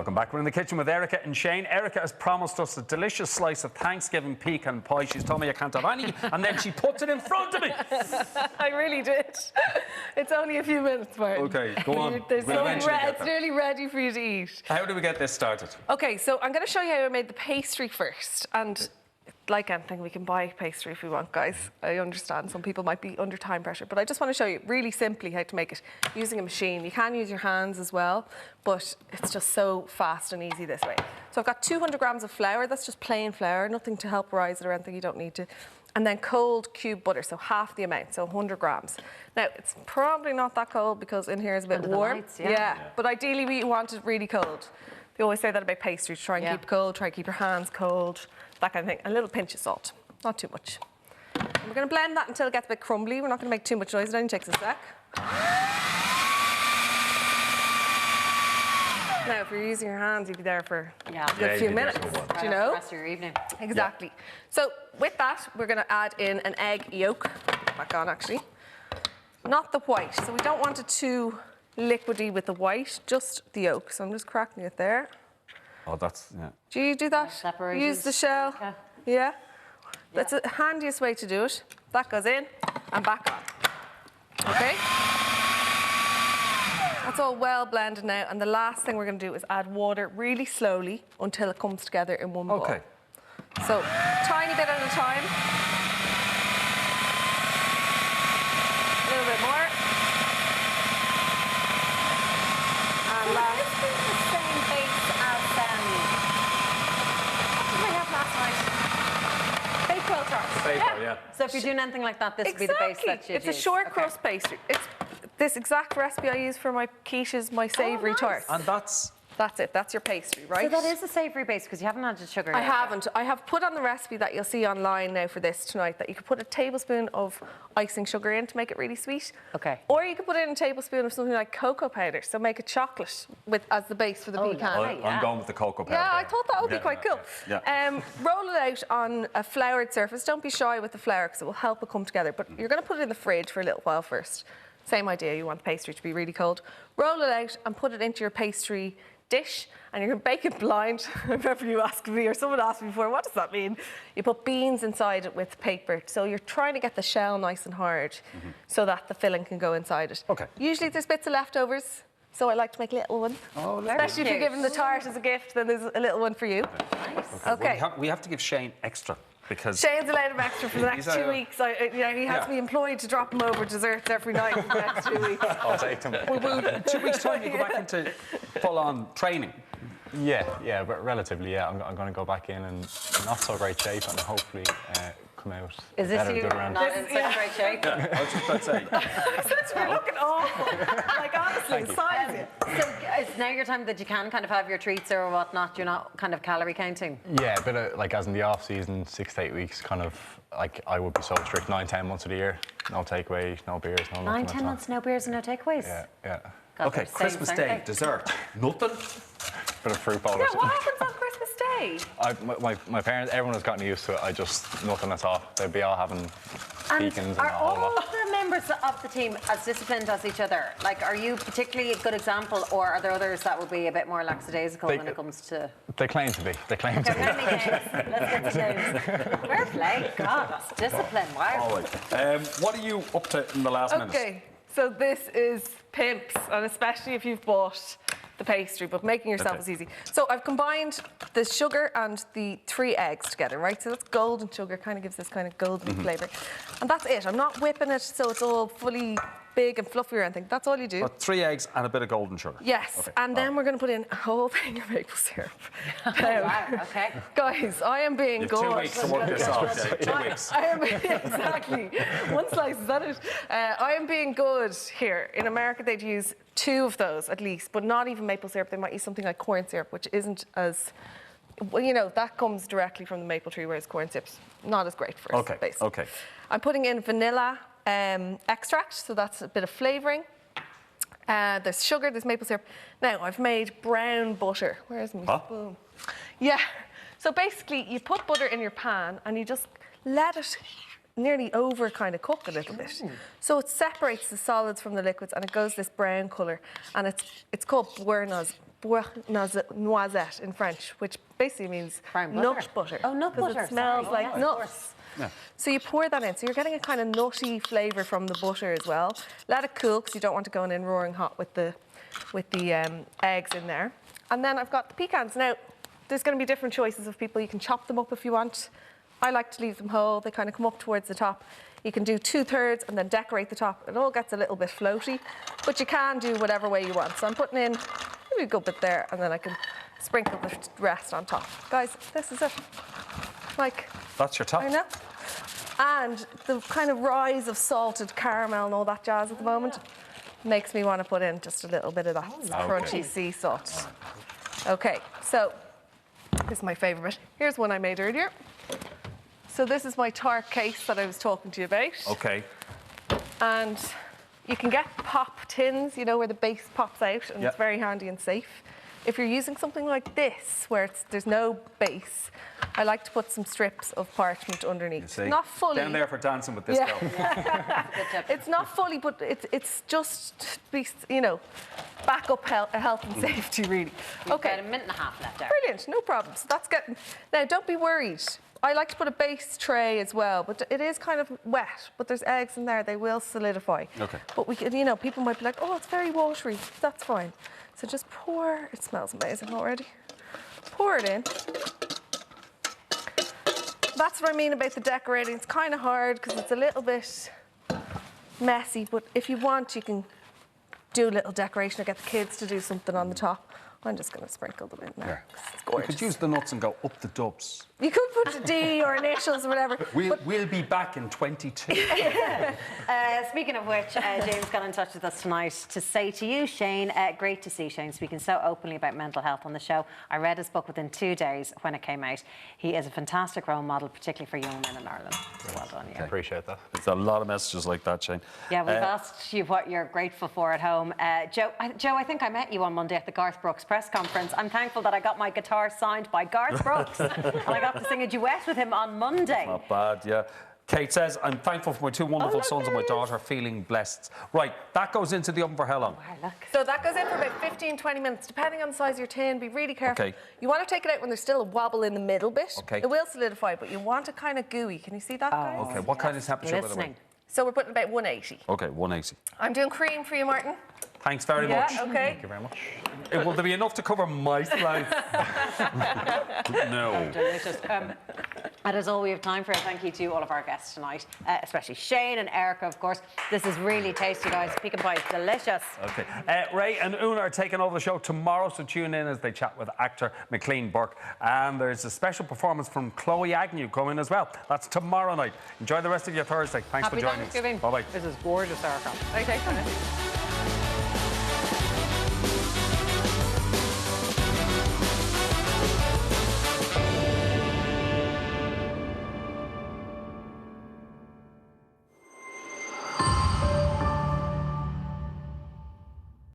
Welcome back. We're in the kitchen with Erica and Shane. Erica has promised us a delicious slice of Thanksgiving pecan pie. She's told me I can't have any, and then she puts it in front of me. I really did. It's only a few minutes, Martin. Okay, go on. It's nearly ready for you to eat. How do we get this started? Okay, so I'm going to show you how I made the pastry first. And like anything, we can buy pastry if we want, guys. I understand some people might be under time pressure, but I just want to show you really simply how to make it using a machine. You can use your hands as well, but it's just so fast and easy this way. So I've got 200 grams of flour. That's just plain flour, nothing to help rise it or anything. You don't need to. And then cold cube butter, so half the amount, so 100 grams. Now, it's probably not that cold because in here is a bit warm. Lights, yeah, but ideally we want it really cold. They always say that about pastry, to try and keep it cold, try and keep your hands cold, that kind of thing. A little pinch of salt, not too much. And we're going to blend that until it gets a bit crumbly. We're not going to make too much noise, it only takes a sec. Now, if you're using your hands, you'd be there for a good few minutes, do you know? The rest of your evening. Exactly. Yeah. So with that, we're going to add in an egg yolk. Back on, actually. Not the white, so we don't want it too liquidy with the white, just the yolk. So I'm just cracking it there. Oh, that's, yeah. Do you do that? Separated. Use the shell? Yeah. That's the handiest way to do it. That goes in and back on. Okay? That's all well blended now, and the last thing we're going to do is add water really slowly until it comes together in one ball. Okay. So, tiny bit at a time. A little bit more. And last. Is this the same base as what did we have last night? Bakewell tarts. Bakewell, yeah. So if you're doing anything like that, this would be the base that you'd It's use. a short crust pastry. It's this exact recipe I use for my quiches, my savoury tarts. And that's it. That's your pastry, right? So that is a savoury base because you haven't added sugar. I haven't. I have put on the recipe that you'll see online now for this tonight that you could put a tablespoon of icing sugar in to make it really sweet. Okay. Or you could put in a tablespoon of something like cocoa powder, so make a chocolate as the base for the pecan. I'm going with the cocoa powder. Yeah, I thought that would be quite cool. Yeah. Roll it out on a floured surface. Don't be shy with the flour because it will help it come together. But you're going to put it in the fridge for a little while first. Same idea, you want the pastry to be really cold. Roll it out and put it into your pastry dish, and you're going to bake it blind. I remember you asked me, or someone asked me before, what does that mean? You put beans inside it with paper, so you're trying to get the shell nice and hard so that the filling can go inside it. Okay. Usually there's bits of leftovers, so I like to make a little one. Oh, especially if you're giving the tart as a gift, then there's a little one for you. Nice. Okay. Well, we have to give Shane extra. Because Shane's allowed him extra for the next 2 weeks. He has me employed to drop him over desserts every night for the next 2 weeks. I'll take them. Well, 2 weeks' time, you go back into full-on training. Yeah, but relatively, yeah. I'm going to go back in and not so great shape, and hopefully come out Is this better you good around. not in such great shape? Yeah, I was just about to say. Since we're looking awful. Like, honestly, the size. So it's now your time that you can kind of have your treats or whatnot. You're not kind of calorie counting. Yeah, but like as in the off season, 6 to 8 weeks, kind of like I would be so strict 9-10 months of the year, no takeaway, no beers, no nothing. 9-10 months, no beers and no takeaways. Yeah. God, Okay, same, Christmas aren't Day, they? dessert, nothing. Bit of fruit bowl. Yeah, what happens on Christmas Day? My parents, everyone has gotten used to it. I just nothing at all. They'd be all having pecans and are a whole all lot. the members of the team as disciplined as each other? Like, are you particularly a good example, or are there others that would be a bit more lackadaisical when it comes to? They claim to be. They claim to Okay, be. how many days? Let's get to names. Fair play. God, that's discipline. Wow. What are you up to in the last minute? Okay, so this is pimps, and especially if you've bought the pastry, but making yourself is easy. So I've combined the sugar and the 3 eggs together, right? So that's golden sugar, kind of gives this kind of golden flavour. And that's it. I'm not whipping it so it's all fully big and fluffy or anything. That's all you do. 3 eggs and a bit of golden sugar. Yes, Okay. and then we're going to put in a whole thing of maple syrup. Wow, okay. Guys, I am being You have good. 2 weeks to work this out. 2 weeks. I am exactly 1 slice. Is that it? I am being good here. In America, they'd use 2 of those at least, but not even maple syrup. They might use something like corn syrup, which isn't as, well, you know, that comes directly from the maple tree, whereas corn syrup's not as great for us. Okay. Basically. Okay. I'm putting in vanilla extract, so that's a bit of flavouring. There's sugar, there's maple syrup. Now, I've made brown butter. Where's my spoon? Yeah. So basically, you put butter in your pan and you just let it nearly over kind of cook a little bit. So it separates the solids from the liquids and it goes this brown colour. And it's called noisette in French, which basically means Brown nut butter. Oh, nut butter. It smells Sorry. like Yes, of nuts. course. Yeah. So you pour that in. So you're getting a kind of nutty flavour from the butter as well. Let it cool because you don't want to go in roaring hot with the eggs in there. And then I've got the pecans. Now, there's going to be different choices of people. You can chop them up if you want. I like to leave them whole. They kind of come up towards the top. You can do 2/3 and then decorate the top. It all gets a little bit floaty, but you can do whatever way you want. So I'm putting in maybe a good bit there, and then I can sprinkle the rest on top. Guys, this is it. Like, That's your top. I know. And the kind of rise of salted caramel and all that jazz at the moment makes me want to put in just a little bit of that crunchy sea salt. Okay, so this is my favourite bit. Here's one I made earlier. So this is my tart case that I was talking to you about. Okay. And you can get pop tins, you know, where the base pops out, and Yeah. it's very handy and safe. If you're using something like this, where there's no base, I like to put some strips of parchment underneath. See? Not fully. Down there for dancing with this Yeah. girl. Good tip. It's not fully, but it's just, you know, back up health and safety, really. We've Okay. got a minute and a half left there. Brilliant, no problem. So that's getting... Now, don't be worried. I like to put a base tray as well, but it is kind of wet, but there's eggs in there, they will solidify. Okay. But we could, you know, people might be like, oh, it's very watery. That's fine. So just pour, it smells amazing already. Pour it in. That's what I mean about the decorating. It's kind of hard because it's a little bit messy, but if you want, you can do a little decoration or get the kids to do something on the top. I'm just going to sprinkle them in there. 'Cause it's You gorgeous. could use the nuts and go up the dubs. You could put a D or initials or whatever. We'll be back in 22. Speaking of which, James got in touch with us tonight to say to you, Shane, great to see Shane speaking so openly about mental health on the show. I read his book within 2 days when it came out. He is a fantastic role model, particularly for young men in Ireland. So well done, I yeah. appreciate that. There's a lot of messages like that, Shane. Yeah, we've asked you what you're grateful for at home. Joe, I think I met you on Monday at the Garth Brooks press conference. I'm thankful that I got my guitar signed by Garth Brooks and I got to sing a duet with him on Monday. Not bad, yeah. Kate says, I'm thankful for my 2 wonderful sons and my daughter, feeling blessed. Right, that goes into the oven for how long? Wow, look. So that goes in for about 15, 20 minutes, depending on the size of your tin. Be really careful. Okay. You want to take it out when there's still a wobble in the middle bit. Okay. It will solidify, but you want it kind of gooey. Can you see that, guys? Okay, what kind of temperature, by the way? Listening. So we're putting about 180. Okay, 180. I'm doing cream for you, Martin. Thanks very much. Okay. Thank you very much. Will there be enough to cover my slice? No. Delicious. And as all we have time for, thank you to all of our guests tonight, especially Shane and Erica, of course. This is really tasty, guys. Pecan pie is delicious. Okay. Ray and Una are taking over the show tomorrow, so tune in as they chat with actor McLean Burke. And there's a special performance from Chloe Agnew coming as well. That's tomorrow night. Enjoy the rest of your Thursday. Thanks Happy for joining Thanksgiving. us. Bye-bye. This is gorgeous, Erica. Okay.